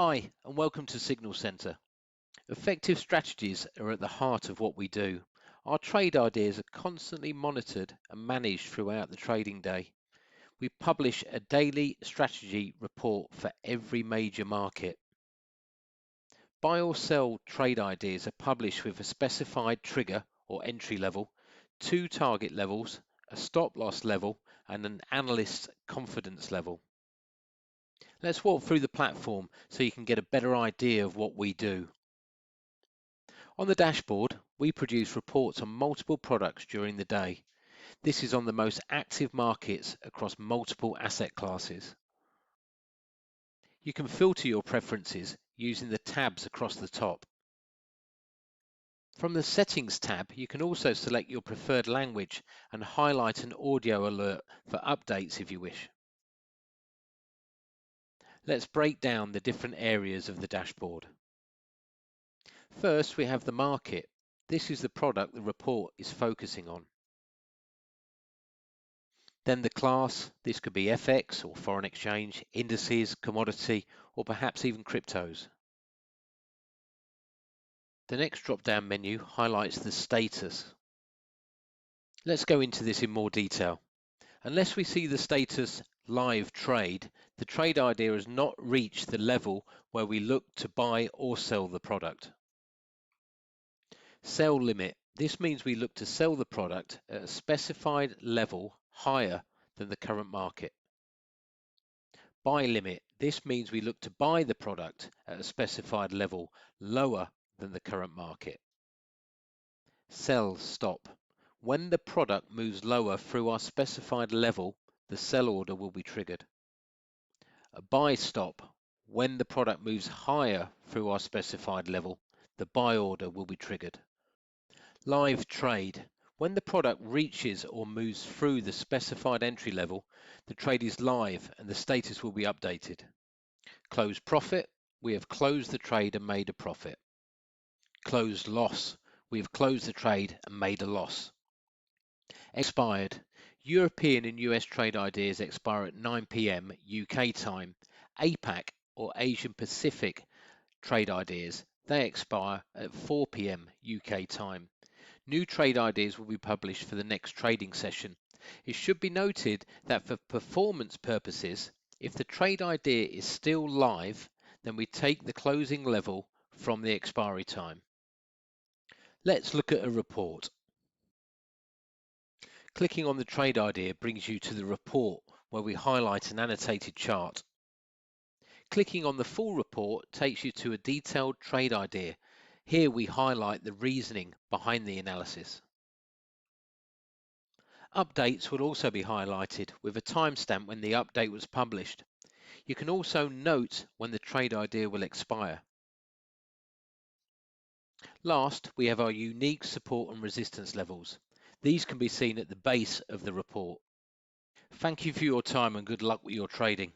Hi, and welcome to Signal Centre. Effective strategies are at the heart of what we do. Our trade ideas are constantly monitored and managed throughout the trading day. We publish a daily strategy report for every major market. Buy or sell trade ideas are published with a specified trigger or entry level, two target levels, a stop loss level, and an analyst's confidence level. Let's walk through the platform so you can get a better idea of what we do. On the dashboard, we produce reports on multiple products during the day. This is on the most active markets across multiple asset classes. You can filter your preferences using the tabs across the top. From the Settings tab, you can also select your preferred language and highlight an audio alert for updates if you wish. Let's break down the different areas of the dashboard. First, we have the market. This is the product the report is focusing on. Then the class, this could be FX or foreign exchange, indices, commodity, or perhaps even cryptos. The next drop-down menu highlights the status. Let's go into this in more detail. Unless we see the status live trade, the trade idea has not reached the level where we look to buy or sell the product. Sell limit. This means we look to sell the product at a specified level higher than the current market. Buy limit. This means we look to buy the product at a specified level lower than the current market. Sell stop. When the product moves lower through our specified level, the sell order will be triggered. A buy stop. When the product moves higher through our specified level, the buy order will be triggered. Live trade. When the product reaches or moves through the specified entry level, the trade is live and the status will be updated. Close profit. We have closed the trade and made a profit. Closed loss. We have closed the trade and made a loss. Expired. European and US trade ideas expire at 9 p.m. UK time. APAC or Asian Pacific trade ideas, they expire at 4 p.m. UK time. New trade ideas will be published for the next trading session. It should be noted that for performance purposes, if the trade idea is still live, then we take the closing level from the expiry time. Let's look at a report. Clicking on the trade idea brings you to the report where we highlight an annotated chart. Clicking on the full report takes you to a detailed trade idea. Here we highlight the reasoning behind the analysis. Updates will also be highlighted with a timestamp when the update was published. You can also note when the trade idea will expire. Last, we have our unique support and resistance levels. These can be seen at the base of the report. Thank you for your time and good luck with your trading.